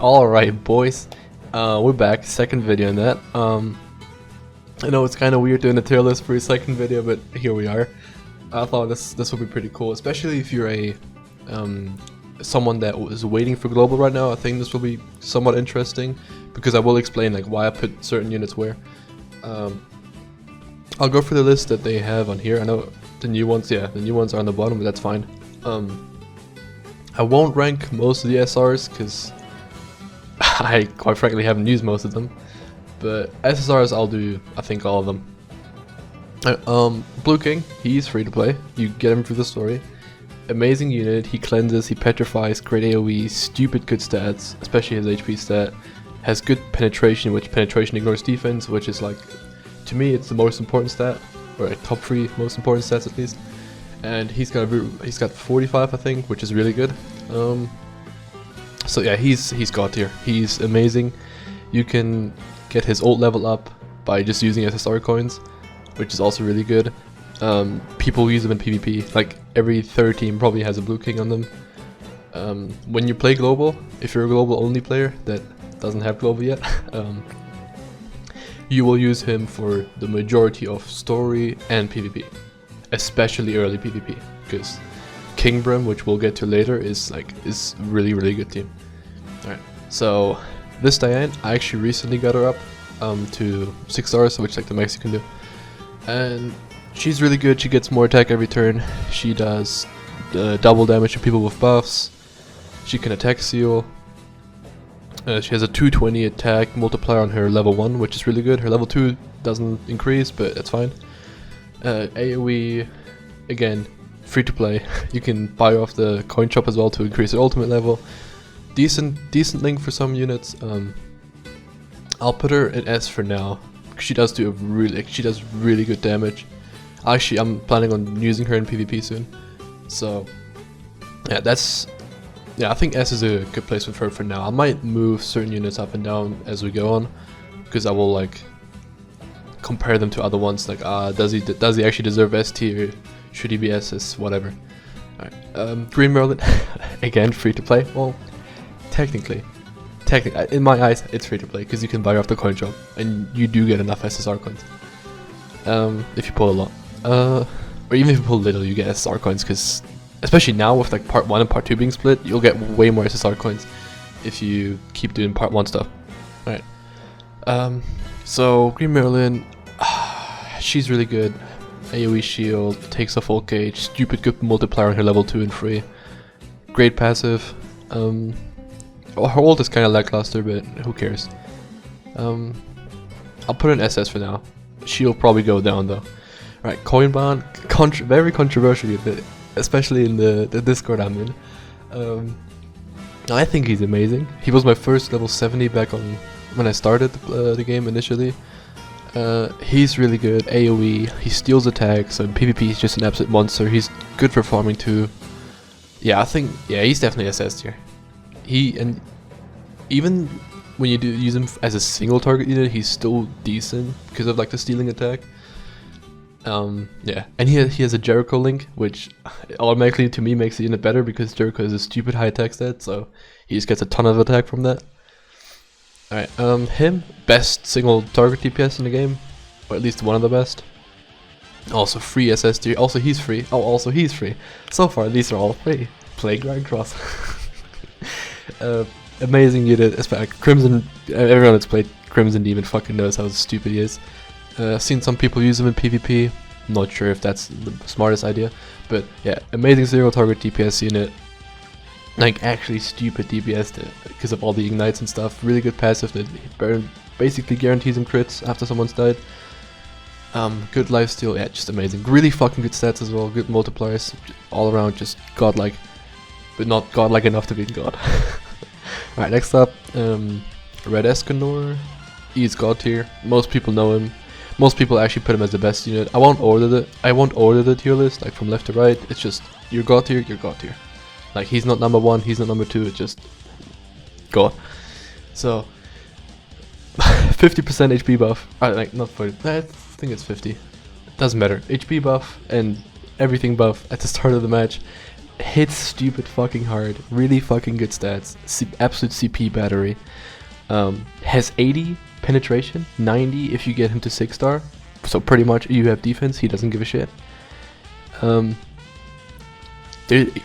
Alright, boys, we're back, second video in that. I know it's kind of weird doing a tier list for a second video, but here we are. I thought this would be pretty cool, especially if you're a someone that is waiting for global right now. I think this will be somewhat interesting because I will explain like why I put certain units where. I'll go through the list that they have on here. I know the new ones, the new ones are on the bottom, but that's fine. I won't rank most of the SRs because I quite frankly haven't used most of them, but SSRs I'll do, I think, all of them. Blue King, he's free to play. You get him through the story. Amazing unit, he cleanses, he petrifies, great AoE, stupid good stats, especially his HP stat. Has good penetration, which penetration ignores defense, which is like, to me it's the most important stat, or top 3 most important stats at least. And he's got 45 I think, which is really good. So yeah, he's god tier. He's amazing. You can get his ult level up by just using SSR coins, which is also really good. People use them in PvP. Like every third team probably has a Blue King on them. When you play global, if you're a global only player that doesn't have global yet, you will use him for the majority of story and PvP, especially early PvP, because King Brim, which we'll get to later, is really good team. Alright, so this Diane, I actually recently got her up to 6 stars, which is like the max you can do, and she's really good. She gets more attack every turn. She does double damage to people with buffs. She can attack seal. She has a 220 attack multiplier on her level 1, which is really good. Her level 2 doesn't increase, but it's fine. AoE, again, free to play. You can buy off the coin shop as well to increase her ultimate level. Decent link for some units. I'll put her in S for now. She does really good damage. Actually, I'm planning on using her in PvP soon. So yeah, I think S is a good place for her for now. I might move certain units up and down as we go on, because I will like compare them to other ones. Like, does he actually deserve S tier? Should he be SS? Whatever. Alright, Green Merlin, again free to play. Well, technically, in my eyes, it's free to play because you can buy off the coin shop, and you do get enough SSR coins. If you pull a lot, or even if you pull little, you get SSR coins. Because especially now with like part 1 and part 2 being split, you'll get way more SSR coins if you keep doing part 1 stuff. Alright. So Green Merlin, she's really good. AoE shield, takes a full cage, stupid good multiplier on her level 2 and 3. Great passive. Well, her ult is kind of lackluster, but who cares. I'll put an SS for now. She'll probably go down though. Right, Coinbond, very controversial unit, especially in the Discord I'm in. I think he's amazing. He was my first level 70 back on when I started the game initially. He's really good. AoE, he steals attacks, and PvP he's just an absolute monster. He's good for farming too. Yeah, I think he's definitely SS tier. And even when you do use him as a single target unit, he's still decent because of like the stealing attack. Yeah, and he has a Jericho link, which automatically to me makes the unit better because Jericho is a stupid high attack stat, so he just gets a ton of attack from that. Alright, him, best single target DPS in the game, or at least one of the best. Also free SS tier, also he's free. Also he's free. So far these are all free. Play Grind Cross. Amazing unit, Crimson, everyone that's played Crimson Demon fucking knows how stupid he is. I've seen some people use him in PvP, not sure if that's the smartest idea, but yeah, amazing zero target DPS unit. Like actually stupid DPS because of all the ignites and stuff. Really good passive that basically guarantees him crits after someone's died. Good lifesteal, yeah, just amazing. Really fucking good stats as well, good multipliers, all around just godlike, but not godlike enough to be god. Alright, next up, Red Escanor. He's god tier. Most people know him. Most people actually put him as the best unit. I won't order the tier list like from left to right. It's just you're god tier, you're god tier. Like he's not number 1, he's not number 2. It's just god. So 50% HP buff. Like not 40. I think it's 50. Doesn't matter. HP buff and everything buff at the start of the match. hits stupid fucking hard, really fucking good stats, absolute CP battery. Has 80 penetration, 90 if you get him to 6-star. So pretty much you have defense, he doesn't give a shit.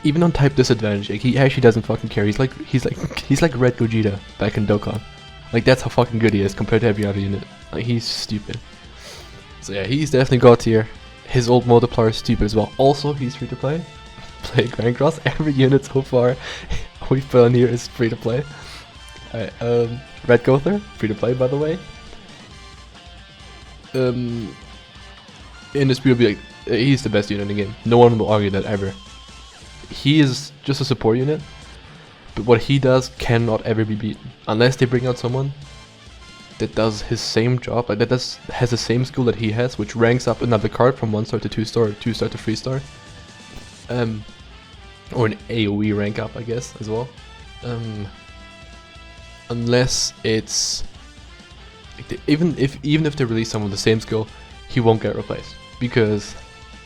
Even on type disadvantage, like, he actually doesn't fucking care. He's like Red Gogeta back in Dokkan. Like, that's how fucking good he is compared to every other unit. Like, he's stupid. So yeah, he's definitely God tier. His old multiplier is stupid as well. Also, he's free to play. Play Grand Cross. Every unit so far we've put on here is free to play. Alright, Red Gother, free to play by the way. Indisputably, like, he's the best unit in the game. No one will argue that ever. He is just a support unit, but what he does cannot ever be beaten unless they bring out someone that does his same job, like that has the same skill that he has, which ranks up another card from 1-star to 2-star, 2-star to 3-star, or an AOE rank up, I guess, as well. Unless it's like even if they release someone with the same skill, he won't get replaced because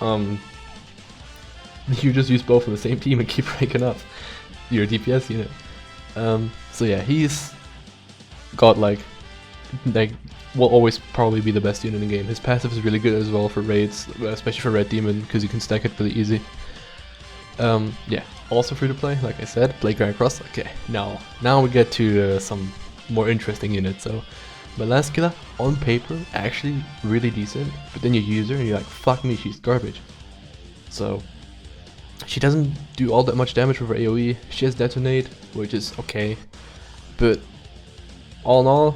you just use both on the same team and keep ranking up your DPS unit. So yeah, he's got like will always probably be the best unit in the game. His passive is really good as well for raids, especially for Red Demon, because you can stack it really easy. Yeah, also free to play, like I said, play Grand Cross. Okay, now we get to some more interesting units. So Melascula on paper actually really decent, but then you use her and you're like, fuck me, she's garbage. So she doesn't do all that much damage with her AoE. She has Detonate, which is okay, but all in all,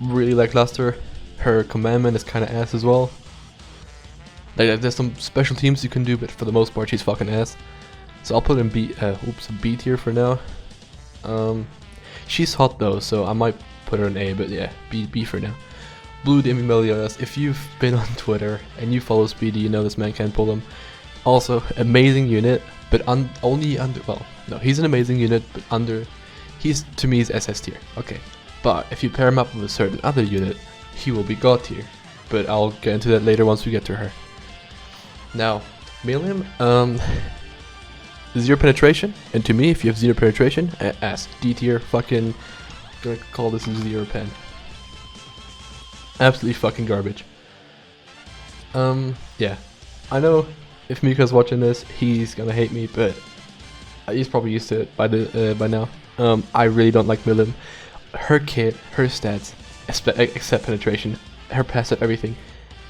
really lackluster. Her commandment is kind of ass as well. Like, there's some special teams you can do, but for the most part she's fucking ass. So I'll put in B tier for now. She's hot though, so I might put her in A, but yeah, B for now. Blue Demi Meliodas, if you've been on Twitter and you follow Speedy, you know this man can't pull him. Also, amazing unit, but only under, well, no, he's an amazing unit, but he's, to me, is SS tier, okay. But if you pair him up with a certain other unit, he will be God tier. But I'll get into that later once we get to her. Now, Melium, 0 penetration, and to me, if you have 0 penetration, ass, D tier, fucking, gonna call this 0 pen. Absolutely fucking garbage. Yeah, I know if Mika's watching this, he's gonna hate me, but he's probably used to it by now. I really don't like Melium. Her kit, her stats, except penetration, her passive, everything,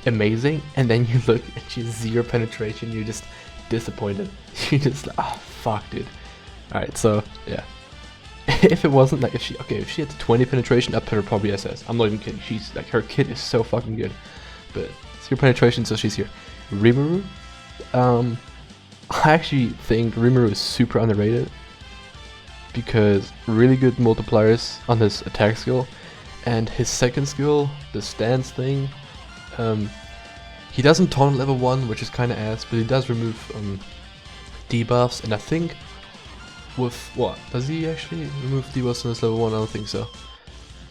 amazing. And then you look and she's 0 penetration, you're just disappointed. You're just like, oh fuck, dude. Alright, so yeah. If it wasn't like, if she had 20 penetration, I'd put her probably SS. I'm not even kidding. She's like, her kit is so fucking good. But 0 penetration, so she's here. Rimuru, I actually think Rimuru is super underrated, because really good multipliers on his attack skill, and his second skill, the stance thing, he doesn't taunt level 1, which is kinda ass, but he does remove debuffs, and I think with what? Does he actually remove debuffs on his level 1? I don't think so.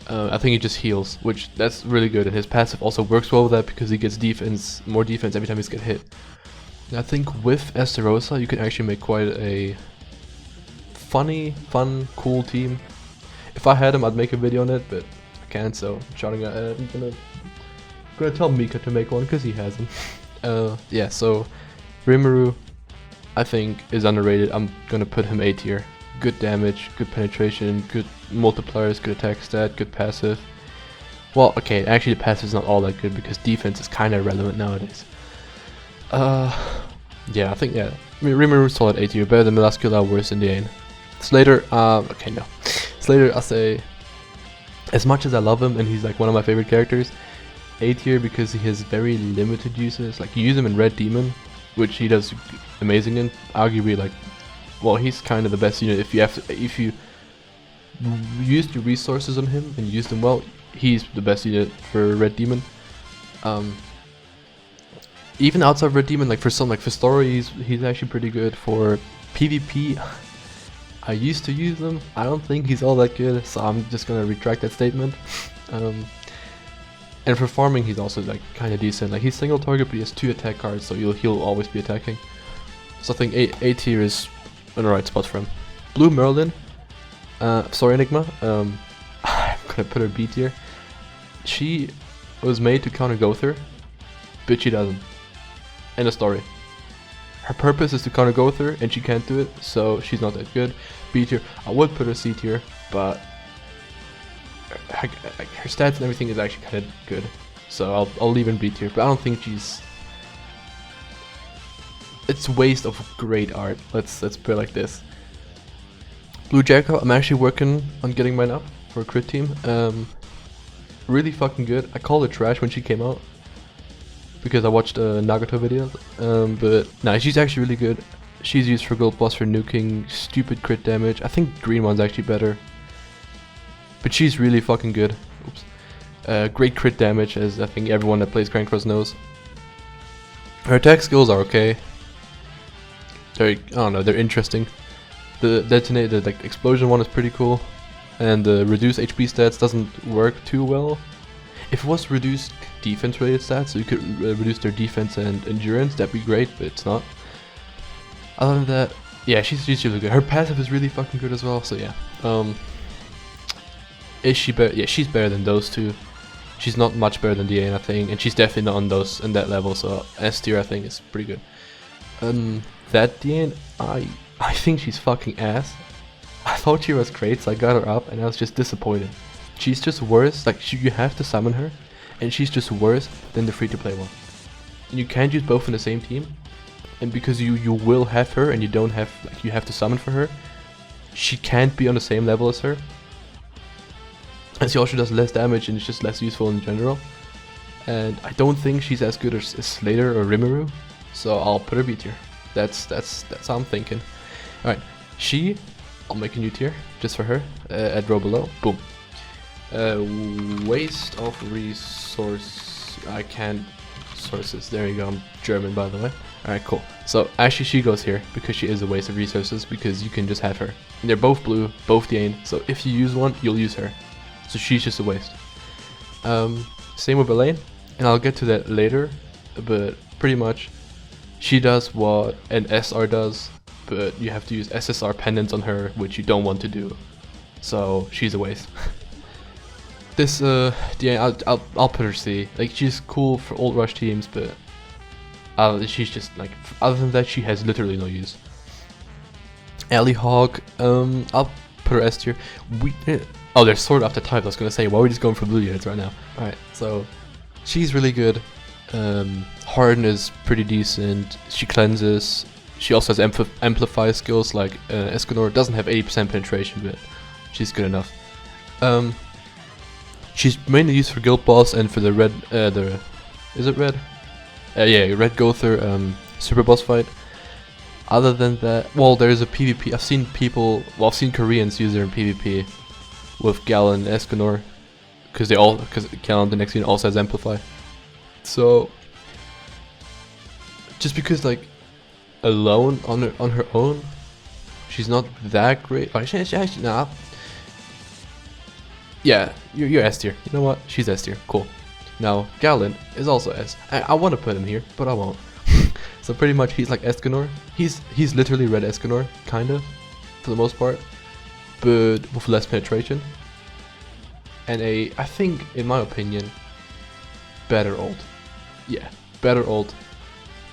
I think he just heals, which that's really good, and his passive also works well with that because he gets defense, more defense every time he's get hit. And I think with Esterosa you can actually make quite a fun, cool team. If I had him, I'd make a video on it, but I can't, so I'm shouting at I'm gonna tell Mika to make one because he hasn't. Yeah, so Rimuru, I think, is underrated. I'm gonna put him A tier. Good damage, good penetration, good multipliers, good attack stat, good passive. Well, okay, actually the passive is not all that good because defense is kind of irrelevant nowadays. Yeah, I think, yeah, Rimuru solid A tier, better than Melascula, worse than the Ain. Slater, okay, no. Slater, I'll say, as much as I love him and he's like one of my favorite characters, A tier because he has very limited uses. Like, you use him in Red Demon, which he does amazing in. Arguably, like, well, he's kind of the best unit. If you use your resources on him and use them well, he's the best unit for Red Demon. Even outside of Red Demon, like for story, he's actually pretty good. For PvP, I used to use him. I don't think he's all that good, so I'm just gonna retract that statement. And for farming, he's also like kind of decent. Like, he's single target, but he has 2 attack cards, so he'll always be attacking. So I think A tier is in the right spot for him. Blue Merlin. Sorry, Enigma. I'm gonna put her B tier. She was made to counter Gother, but she doesn't. End of story. Her purpose is to counter Gother, and she can't do it, so she's not that good. B tier. I would put her C tier, but her stats and everything is actually kind of good, so I'll leave her in B tier. But I don't think she's. It's a waste of great art. Let's put it like this. Blue Jacko. I'm actually working on getting mine up for a crit team. Really fucking good. I called it trash when she came out because I watched a Nagato video. But nah, she's actually really good. She's used for gold boss for nuking stupid crit damage. I think green one's actually better. But she's really fucking good. Oops. Great crit damage, as I think everyone that plays Grand Cross knows. Her attack skills are okay. I don't know, they're interesting. The detonated, like explosion one is pretty cool. And the reduced HP stats doesn't work too well. If it was reduced defense related stats, so you could reduce their defense and endurance, that'd be great, but it's not. Other than that, yeah, she's really good. Her passive is really fucking good as well, so yeah. Is she better? Yeah, she's better than those two. She's not much better than Diane, I think, and she's definitely not on those in that level, so S tier I think is pretty good. That Diane, I think she's fucking ass. I thought she was great, so I got her up, and I was just disappointed. She's just worse. Like you have to summon her, and she's just worse than the free-to-play one. And you can't use both in the same team, and because you will have her, and you don't have like you have to summon for her, she can't be on the same level as her. And she also does less damage, and it's just less useful in general. And I don't think she's as good as Slater or Rimuru, so I'll put her B tier. That's how I'm thinking. Alright, I'll make a new tier just for her at row below. Boom. Waste of resource. I can't sources. There you go. I'm German, by the way. Alright, cool. So actually she goes here because she is a waste of resources, because you can just have her. And they're both blue, both Diane. So if you use one, you'll use her. So she's just a waste. Same with Elaine, and I'll get to that later, but pretty much she does what an SR does, but you have to use SSR pendants on her, which you don't want to do. So she's a waste. This yeah, I'll put her C. Like she's cool for old rush teams, but she's just like, other than that, she has literally no use. Alley Hawk, I'll put her S tier. Oh, there's Sora after type. I was gonna say, why are we just going for blue units right now? Alright, so she's really good. Harden is pretty decent. She cleanses. She also has amplify skills like Escanor. Doesn't have 80% penetration, but she's good enough. She's mainly used for guild boss and for the red. Is it red? Yeah, red Gother super boss fight. Other than that, well, there's a PvP. I've seen Koreans use her in PvP with Gal and Escanor, because Gal the next unit also has amplify. So just because like alone on her own, she's not that great. Actually, nah. Yeah, you're S tier. You know what? She's S tier. Cool. Now Galen is also S. I want to put him here, but I won't. So pretty much he's like Escanor. He's literally red Escanor, kinda, for the most part, but with less penetration. And I think, in my opinion, better ult. Yeah, better ult.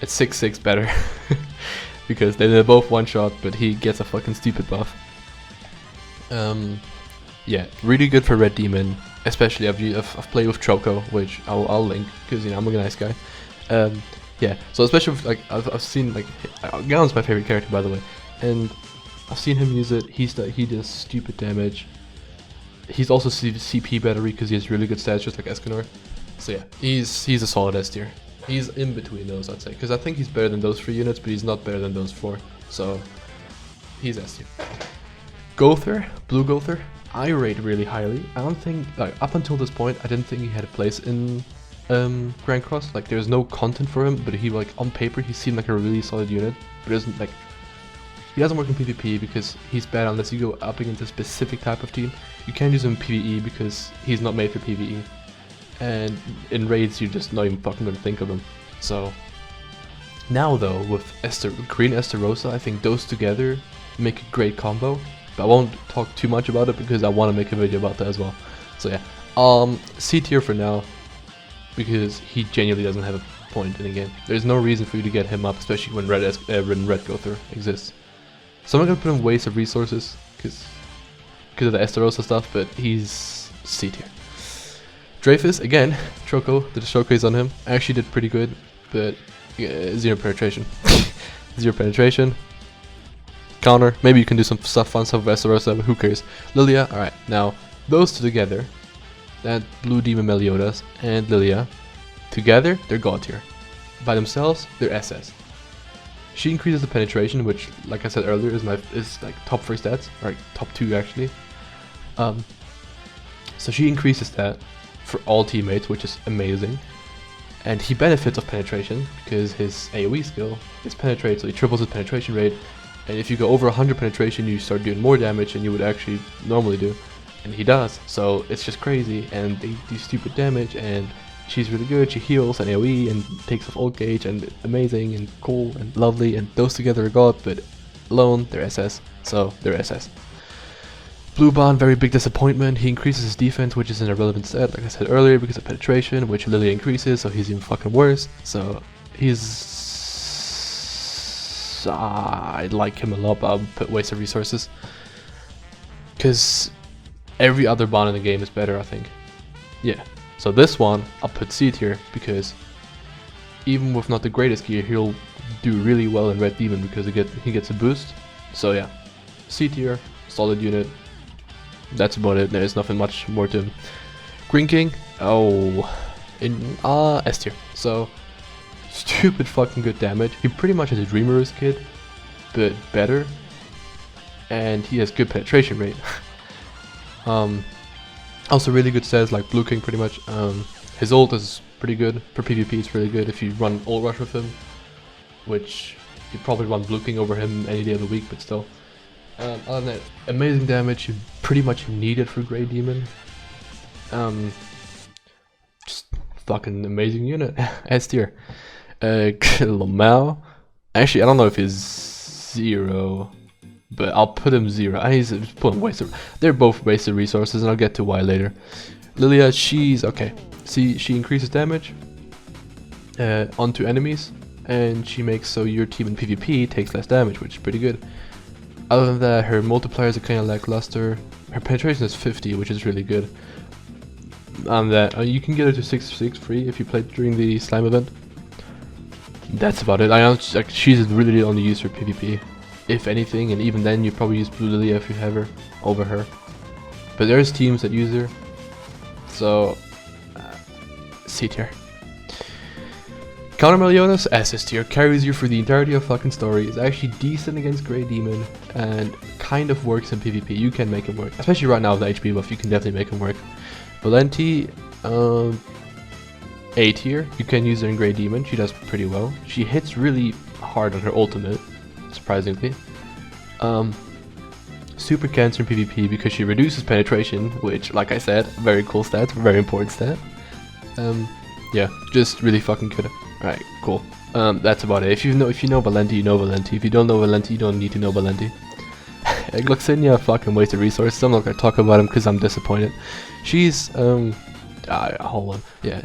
It's 6/6 better. Because they're both one shot, but he gets a fucking stupid buff. Yeah, really good for Red Demon. Especially I've played with Choco, which I'll link, because I'm a nice guy. Yeah, so especially with, like I've seen like Galen's my favorite character, by the way, and I've seen him use it. He does stupid damage. He's also CP battery because he has really good stats, just like Escanor. So yeah, he's a solid S tier. He's in between those, I'd say, because I think he's better than those 3 units, but he's not better than those 4. So he's S tier. Gother, blue Gother, I rate really highly. I don't think, like, up until this point, I didn't think he had a place in Grand Cross. Like, there's no content for him, but he, like, on paper he seemed like a really solid unit, but doesn't, like, he doesn't work in PvP because he's bad unless you go up against a specific type of team. You can't use him in PvE because he's not made for PvE, and in raids you're just not even fucking gonna think of him. So Now though, with Green Esterosa, I think those together make a great combo. But I won't talk too much about it because I want to make a video about that as well. So yeah, C tier for now, because he genuinely doesn't have a point in the game. There's no reason for you to get him up, especially when Red Gother exists. So I'm not gonna put him waste of resources because of the Esterosa stuff, but he's C tier. Dreyfus, again, Choco, did a showcase on him. Actually did pretty good, but 0 penetration. 0 penetration. Counter, maybe you can do some stuff, fun stuff with Esterosa, but who cares. Lilia, alright, now, those two together, that Blue Demon Meliodas and Lilia, together, they're God tier. By themselves, they're SS. She increases the penetration, which, like I said earlier, is like top 3 stats, or top 2 actually. So she increases that for all teammates, which is amazing. And he benefits of penetration because his AoE skill is penetrate, so he triples his penetration rate. And if you go over 100 penetration, you start doing more damage than you would actually normally do. And he does, so it's just crazy. And they do stupid damage, and she's really good. She heals and AoE and takes off ult gauge, and amazing and cool and lovely. And those together are God, but alone they're SS, so they're SS. Blue Bond, very big disappointment. He increases his defense, which is an irrelevant stat, like I said earlier, because of penetration, which Lilia increases, so he's even fucking worse. So he's... I like him a lot, but I'll put waste of resources. Because every other Bond in the game is better, I think. Yeah. So this one, I'll put C tier, because even with not the greatest gear, he'll do really well in Red Demon, because he gets a boost. So yeah, C tier, solid unit. That's about it. There's nothing much more to him. Green King, S tier. So stupid fucking good damage. He pretty much is a Dreamer's kid, but better, and he has good penetration rate. Also really good stats like Blue King pretty much. His ult is pretty good for PvP. It's really good if you run ult rush with him, which you probably run Blue King over him any day of the week, but still. Other than that, amazing damage. You pretty much need it for Grey Demon. Just fucking amazing unit. S tier. Lamau. Actually, I don't know if he's 0, but I'll put him 0. He's putting wasted. They're both wasted resources, and I'll get to why later. Lilia, she's okay. See, she increases damage onto enemies, and she makes so your team in PvP takes less damage, which is pretty good. Other than that, her multipliers are kind of lackluster. Her penetration is 50, which is really good. And that you can get her to 6 free if you played during the slime event. That's about it. She's really the only use for PvP, if anything, and even then you probably use Blue Lilia if you have her over her. But there's teams that use her, so C tier. Counter Meliodas, SS tier, carries you through the entirety of fucking story. Is actually decent against Grey Demon and kind of works in PvP. You can make him work, especially right now with the HP buff. You can definitely make him work. Valenti, A tier. You can use her in Grey Demon. She does pretty well. She hits really hard on her ultimate, surprisingly. Super cancer in PvP because she reduces penetration, which, like I said, very cool stat, very important stat. Yeah, just really fucking good. Alright, cool. That's about it. If you know Valenti, you know Valenti. If you don't know Valenti, you don't need to know Valenti. Gloxinia, fucking wasted resources. I'm not gonna talk about him because I'm disappointed. She's hold on. Yeah,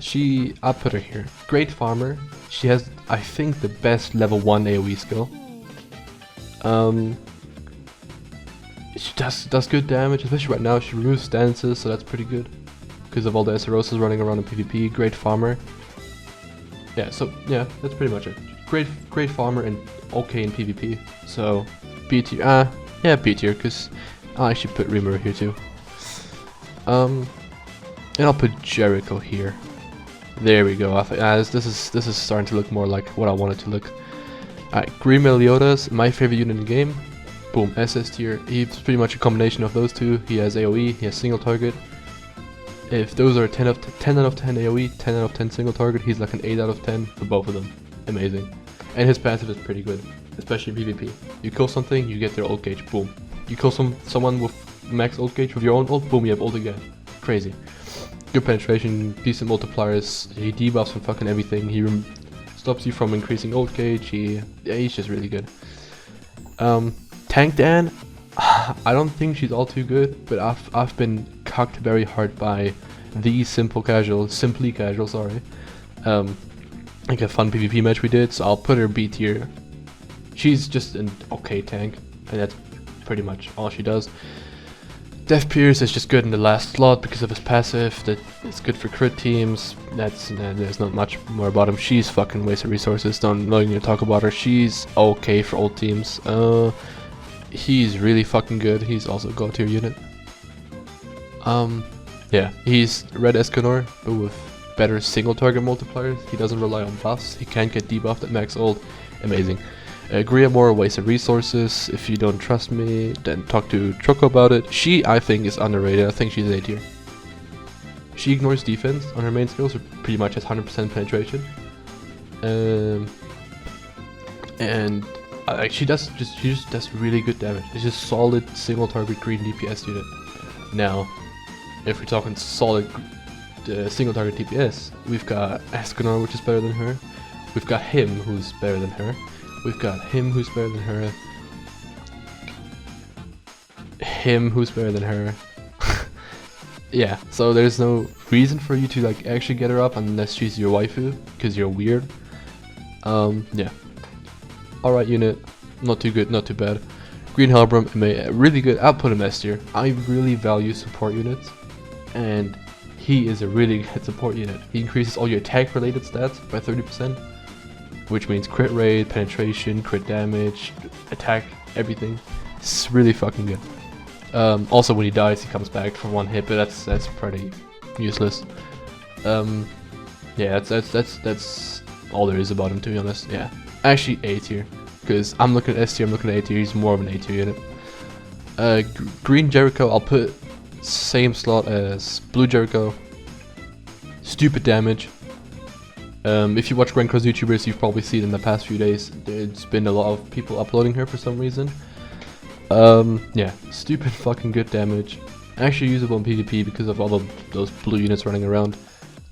I put her here. Great farmer. She has, I think, the best level 1 AoE skill. She does good damage, especially right now. She removes stances, so that's pretty good because of all the Esterosa's running around in PvP. Great farmer. Yeah, so yeah, that's pretty much it. Great farmer and okay in PvP. So B tier. Yeah, B tier, because I'll actually put Rimuru here too. And I'll put Jericho here. There we go. This is starting to look more like what I want it to look. Alright, Green Meliodas, my favorite unit in the game. Boom, SS tier. He's pretty much a combination of those two. He has AoE, he has single target. If those are 10 out of 10 AoE, 10 out of 10 single target, he's like an 8 out of 10 for both of them. Amazing. And his passive is pretty good, especially in PvP. You kill something, you get their ult gauge, boom. You kill someone with max ult gauge with your own ult, boom, you have ult again. Crazy. Good penetration, decent multipliers, he debuffs from fucking everything, he stops you from increasing ult gauge. He's just really good. Tank Dan, I don't think she's all too good, but I've been cucked very hard by the simply casual, sorry. Like a fun PvP match we did, so I'll put her B tier. She's just an okay tank, and that's pretty much all she does. Death Pierce is just good in the last slot because of his passive. That is good for crit teams. There's not much more about him. She's fucking waste of resources. Don't even need to talk about her. She's okay for old teams. He's really fucking good. He's also a god tier unit. Yeah, he's red Escanor, but with better single target multipliers. He doesn't rely on buffs. He can't get debuffed at max ult. Amazing. Griamore, waste of resources. If you don't trust me, then talk to Choco about it. She, I think, is underrated. I think she's A tier. She ignores defense on her main skills, so pretty much has 100% penetration. And she just does really good damage. It's just solid single target green DPS unit. Now, if we're talking solid single target DPS, we've got Escanor, which is better than her. We've got him, who's better than her. We've got him, who's better than her. Him, who's better than her. Yeah, so there's no reason for you to like actually get her up unless she's your waifu, because you're weird. Yeah. Alright unit, not too good, not too bad. Green Hellbrum, really good. I'll put him S tier. I really value support units, and he is a really good support unit. He increases all your attack related stats by 30%, which means crit rate, penetration, crit damage, attack, everything. It's really fucking good. Also when he dies, he comes back for one hit, but that's pretty useless. Yeah, that's all there is about him, to be honest. Yeah, actually A tier, because I'm looking at S tier, I'm looking at A tier. He's more of an A tier unit. Green Jericho, I'll put same slot as Blue Jericho. Stupid damage. If you watch Grand Cross YouTubers, you've probably seen in the past few days, there's been a lot of people uploading her for some reason. Yeah, stupid fucking good damage. Actually usable in PvP because of all of those blue units running around.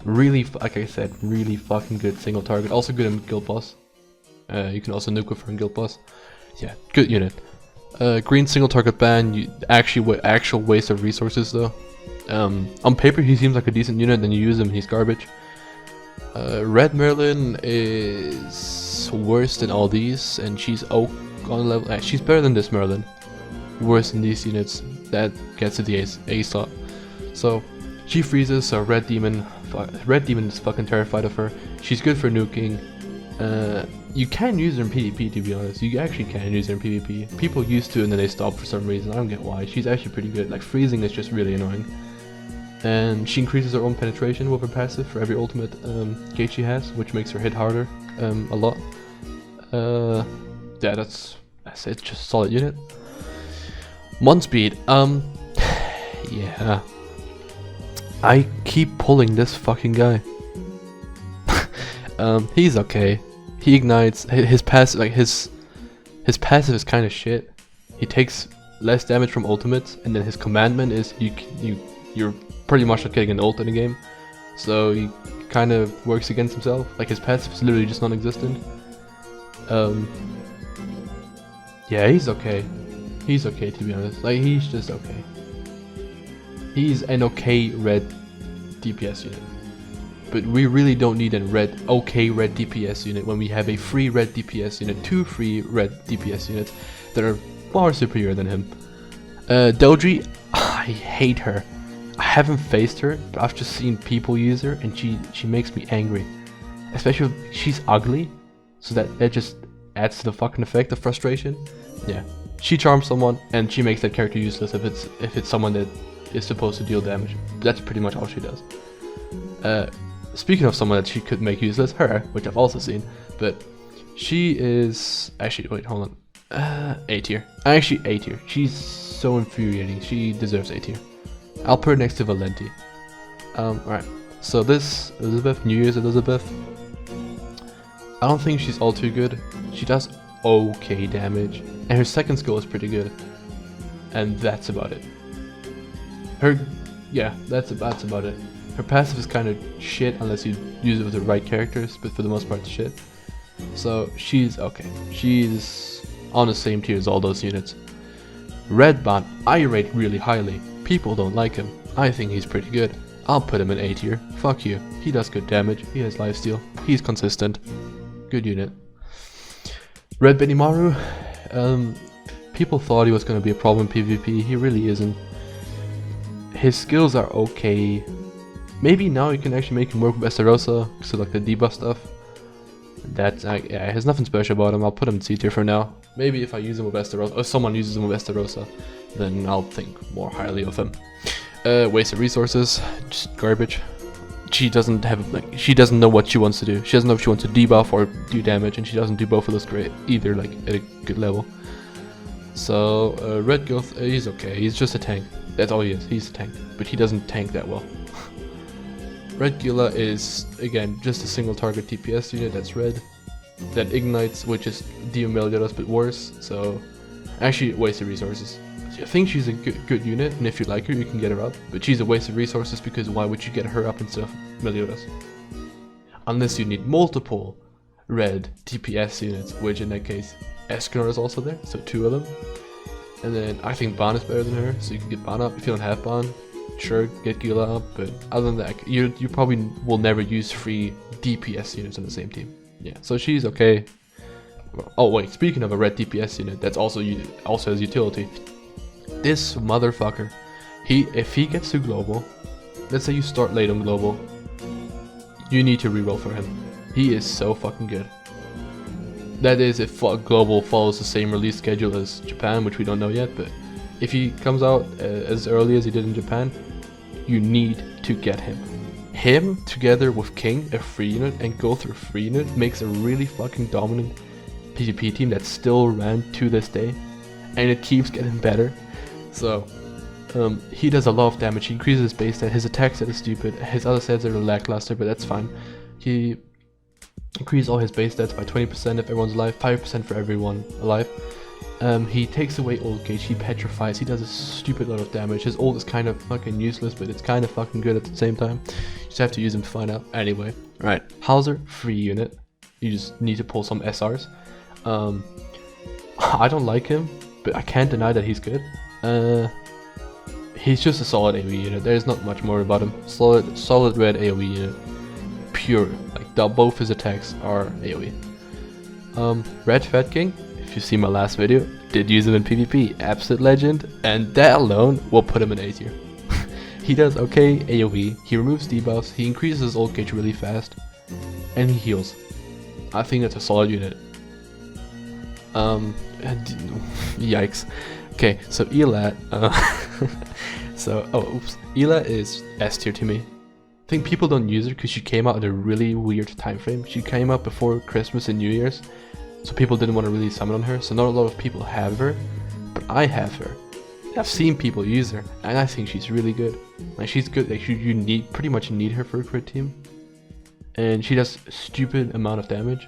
Really, like I said, really fucking good single target. Also good in Guild Boss. You can also nuke with her in Guild Boss. Yeah, good unit. Green single target ban, actual waste of resources though. On paper he seems like a decent unit, then you use him and he's garbage. Red Merlin is worse than all these, and she's on level. She's better than this Merlin. Worse than these units. That gets to the A slot. So she freezes. So Red Demon is fucking terrified of her. She's good for nuking. You can use her in PvP, to be honest. You actually can use her in PvP. People used to and then they stopped for some reason. I don't get why. She's actually pretty good. Like freezing is just really annoying. And she increases her own penetration with her passive for every ultimate gauge she has, which makes her hit harder a lot. Yeah, that's it. Just a solid unit. Mon speed. Yeah. I keep pulling this fucking guy. He's okay. He ignites. His passive, like his passive is kind of shit. He takes less damage from ultimates, and then his commandment is you're pretty much not getting an ult in the game, so he kind of works against himself. Like his passive is literally just non-existent. Yeah, he's okay. He's okay, to be honest. Like he's just okay. He's an okay red DPS unit, but we really don't need a okay red DPS unit when we have a free red DPS unit, 2 free red DPS units that are far superior than him. Doji, I hate her. I haven't faced her, but I've just seen people use her, and she makes me angry. Especially if she's ugly, so that just adds to the fucking effect of frustration. Yeah, she charms someone, and she makes that character useless if it's someone that is supposed to deal damage. That's pretty much all she does. Speaking of someone that she could make useless, her, which I've also seen, but she is actually wait, hold on, A tier. Actually A tier. She's so infuriating. She deserves A tier. I'll put her next to Valenti. Alright, so this Elizabeth, New Year's Elizabeth, I don't think she's all too good. She does okay damage, and her second skill is pretty good, and that's about it. That's about it. Her passive is kind of shit unless you use it with the right characters, but for the most part it's shit. So she's okay. She's on the same tier as all those units. Red Bond, I rate really highly. People don't like him. I think he's pretty good. I'll put him in A tier. Fuck you. He does good damage. He has lifesteal. He's consistent. Good unit. Red Benimaru, people thought he was going to be a problem in PvP. He really isn't. His skills are okay. Maybe now you can actually make him work with Estarossa, so like the debuff stuff. That yeah, has nothing special about him. I'll put him in C tier for now. Maybe if I use him with Estarossa, or someone uses him with Estarossa, then I'll think more highly of him. Wasted resources, just garbage. She doesn't have she doesn't know what she wants to do. She doesn't know if she wants to debuff or do damage, and she doesn't do both of those great either, like at a good level. So Red Gilth, he's okay. He's just a tank. That's all he is. He's a tank, but he doesn't tank that well. Red Gila is, again, just a single target TPS unit that's red. That ignites, which is Dio Meliodas but worse, so actually wasted resources. I think she's a good unit, and if you like her you can get her up, but she's a waste of resources because why would you get her up instead of Meliodas? Unless you need multiple red TPS units, which in that case Escanor is also there, so 2 of them. And then I think Ban is better than her, so you can get Ban up. If you don't have Ban, sure, get Gila up, but other than that, you probably will never use 3 DPS units on the same team. Yeah, so she's okay. Oh wait, speaking of a red DPS unit, that's also has utility. This motherfucker, if he gets to global, let's say you start late on global, you need to reroll for him. He is so fucking good. That is if global follows the same release schedule as Japan, which we don't know yet, but if he comes out as early as he did in Japan, you need to get him. Him together with King, a free unit, and go through a free unit makes a really fucking dominant PvP team that's still ran to this day, and it keeps getting better. So he does a lot of damage. He increases his base stat. His attack stat is stupid. His other stats are lackluster, but that's fine. He increases all his base stats by 20% if everyone's alive, 5% for everyone alive. He takes away ult gauge, he petrifies, he does a stupid lot of damage. His ult is kind of fucking useless, but it's kind of fucking good at the same time. You just have to use him to find out. Anyway, right. Hauser, free unit. You just need to pull some SRs. I don't like him, but I can't deny that he's good. He's just a solid AoE unit. There's not much more about him. Solid red AoE unit. Pure. Like both his attacks are AoE. Red Fat King, if you see my last video, did use him in PvP. Absolute legend, and that alone will put him in A tier. He does okay AoE, he removes debuffs, he increases his ult gauge really fast, and he heals. I think that's a solid unit. Yikes. Okay, so Elat, Ela is S tier to me. I think people don't use her because she came out at a really weird time frame. She came out before Christmas and New Year's, so people didn't want to really summon on her, so not a lot of people have her, but I have her. I've seen people use her, and I think she's really good. Like, she's good, like, you pretty much need her for a crit team, and she does a stupid amount of damage.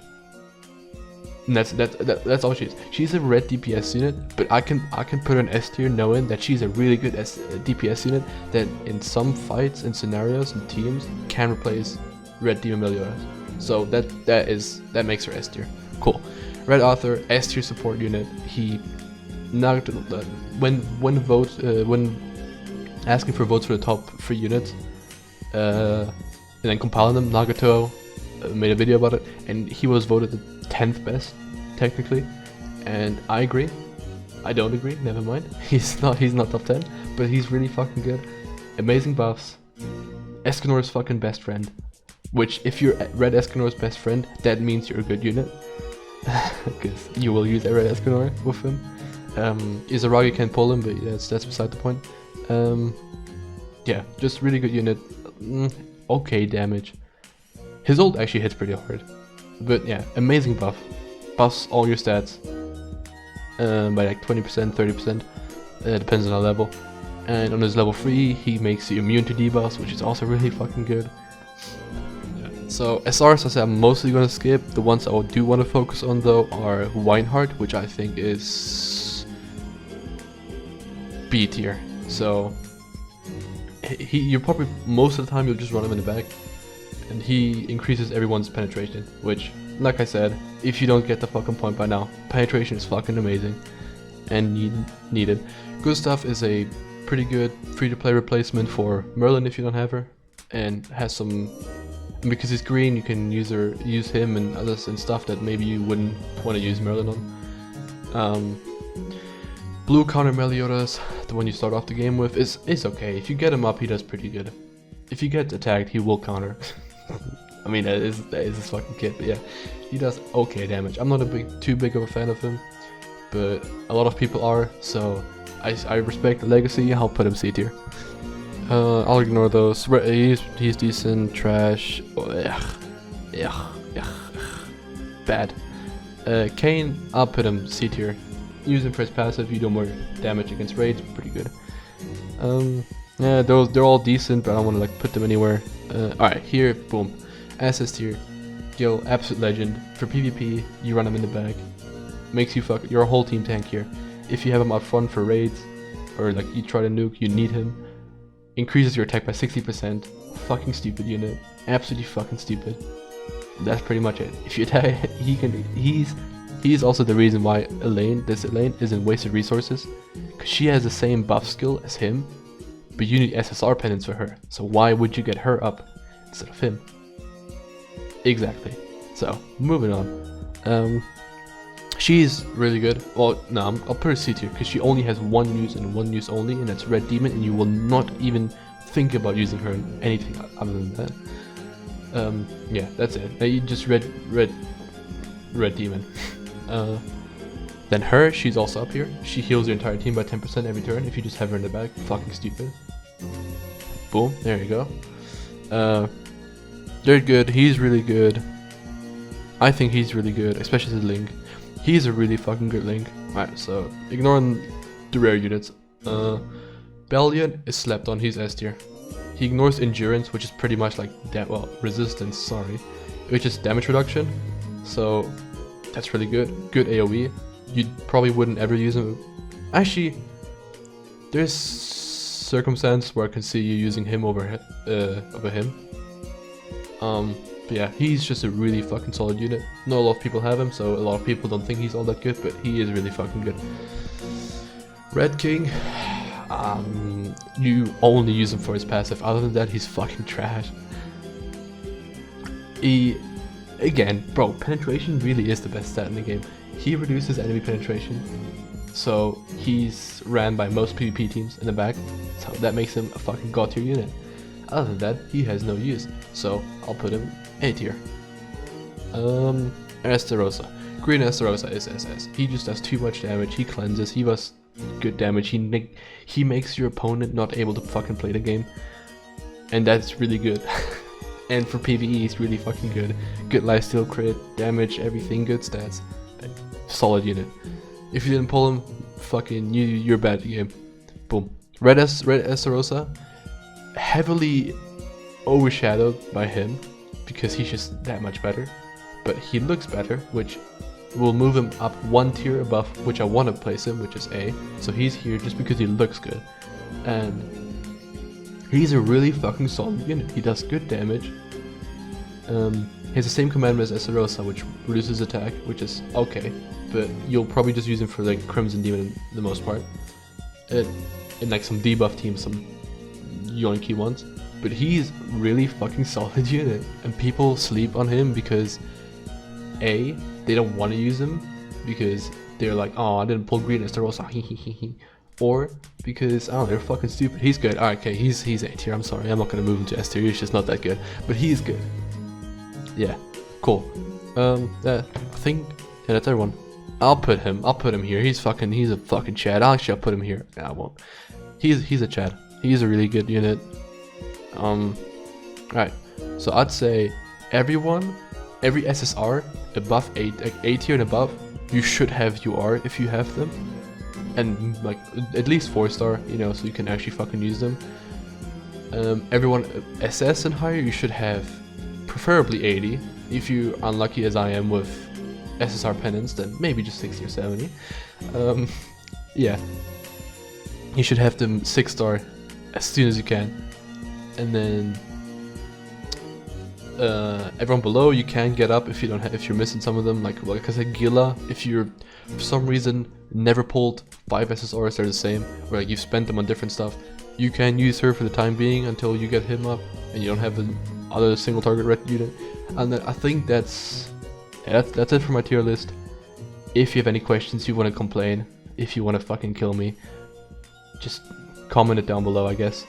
And that's all she is. She's a red DPS unit, but I can put her in S tier knowing that she's a really good DPS unit that in some fights and scenarios and teams can replace red Demon Meliodas. So that makes her S tier. Cool. Red Arthur, S tier support unit. He when asking for votes for the top 3 units, and then compiling them, Nagato made a video about it, and he was voted the 10th best technically, and I agree. I don't agree, never mind. He's not top 10, but he's really fucking good. Amazing buffs. Escanor's fucking best friend, which if you're red Escanor's best friend, that means you're a good unit, because you will use a red Escanor with him. Izaragi can pull him, but that's beside the point. Yeah, just really good unit. Okay damage. His ult actually hits pretty hard, but yeah, amazing buff. Buffs all your stats by like 20%, 30%, depends on the level. And on his level 3, he makes you immune to debuffs, which is also really fucking good. So SRs, I said I'm mostly gonna skip. The ones I do want to focus on though are Weinhardt, which I think is B tier. So you're probably most of the time you'll just run him in the back, and he increases everyone's penetration, which like I said, if you don't get the fucking point by now, penetration is fucking amazing, and you need it. Gustav is a pretty good free-to-play replacement for Merlin if you don't have her, and has some. Because he's green, you can use him and others and stuff that maybe you wouldn't want to use Merlin on. Blue counter Meliodas, the one you start off the game with, is okay. If you get him up, he does pretty good. If you get attacked, he will counter. I mean, that is his fucking kid, but yeah, he does okay damage. I'm not too big of a fan of him, but a lot of people are, so I respect the legacy. I'll put him C tier. I'll ignore those. He's decent. Trash. Bad. Kane, I'll put him C tier. Use him for his passive. You do more damage against raids. Pretty good. Yeah, they're all decent, but I don't want to like put them anywhere. Alright, here, boom. SS tier. Yo, absolute legend. For PvP, you run him in the back. Makes you your whole team tank here. If you have him out front for raids, or like you try to nuke, you need him. Increases your attack by 60%. Fucking stupid unit. Absolutely fucking stupid. That's pretty much it. If you attack, he's also the reason why this Elaine isn't wasted resources. Because she has the same buff skill as him, but you need SSR penance for her. So why would you get her up instead of him? Exactly. So, moving on. She's really good. Well, no, I'll put her C tier because she only has one use and one use only, and that's Red Demon, and you will not even think about using her in anything other than that. Yeah, that's it. Now you just Red Demon. Then her, she's also up here. She heals your entire team by 10% every turn if you just have her in the back. Fucking stupid. Boom, there you go. They're good. He's really good. I think he's really good, especially the Link. He's a really fucking good Link. Alright, so ignoring the rare units. Bellion is slept on, he's S tier. He ignores endurance, which is pretty much like resistance, sorry. Which is damage reduction. So that's really good. Good AoE. You probably wouldn't ever use him. Actually, there's circumstance where I can see you using him over him. But yeah, he's just a really fucking solid unit. Not a lot of people have him, so a lot of people don't think he's all that good, but he is really fucking good. Red King, you only use him for his passive. Other than that, he's fucking trash. Again, bro, penetration really is the best stat in the game. He reduces enemy penetration, so he's ran by most PvP teams in the back, so that makes him a fucking god tier unit. Other than that, he has no use, so I'll put him A tier. Esterosa. Green Esterosa is SS. He just does too much damage, he cleanses, he does good damage, he makes your opponent not able to fucking play the game. And that's really good. And for PvE, he's really fucking good. Good lifesteal crit, damage, everything, good stats. Solid unit. If you didn't pull him, fucking you're bad at the game. Boom. Red Esterosa, heavily overshadowed by him because he's just that much better, but he looks better, which will move him up one tier above which I want to place him, which is A. So he's here just because he looks good, and he's a really fucking solid unit. He does good damage. He has the same commandment as Esterosa, which reduces attack, which is okay, but you'll probably just use him for like Crimson Demon the most part, in like some debuff teams, some yoinky ones. But he's really fucking solid unit, and people sleep on him because A, they don't want to use him because they're like, oh, I didn't pull green Esterosa, or because, I don't know, they're fucking stupid. He's good. Alright, okay, he's A tier. I'm sorry, I'm not gonna move him to S tier. He's just not that good, but he's good. Yeah, cool. I think that's everyone. I'll put him here. He's a fucking Chad. I'll put him here. Yeah, I won't. He's a Chad. He's a really good unit. Right. So I'd say every SSR above 8 tier and above, you should have UR if you have them, and like at least 4-star, you know, so you can actually fucking use them. Everyone SS and higher, you should have preferably 80. If you're unlucky as I am with SSR penance, then maybe just 60 or 70. Yeah, you should have them 6-star as soon as you can. And then everyone below, you can get up if you don't if you're missing some of them. Like I said, Gila, if you're for some reason never pulled 5 SSRs, they're the same, or like you've spent them on different stuff, you can use her for the time being until you get him up and you don't have the other single target red unit. And then I think that's it for my tier list. If you have any questions, you want to complain, if you want to fucking kill me, just comment it down below, I guess.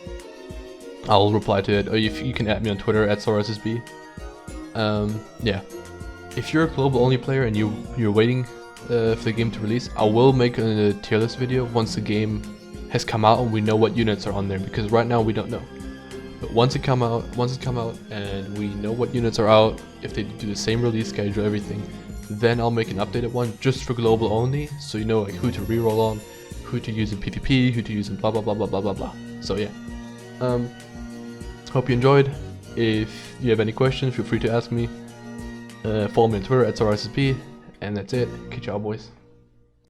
I'll reply to it, or you can add me on Twitter at SoraSSB. Yeah. If you're a global only player and you're waiting for the game to release, I will make a tier list video once the game has come out and we know what units are on there, because right now we don't know. But once it's come out and we know what units are out, if they do the same release schedule, everything, then I'll make an updated one just for global only, so you know like who to reroll on, who to use in PvP, who to use in blah blah blah blah blah blah blah. So yeah. Hope you enjoyed. If you have any questions, feel free to ask me. Follow me on Twitter at SoraSSB, and that's it. Good job, boys.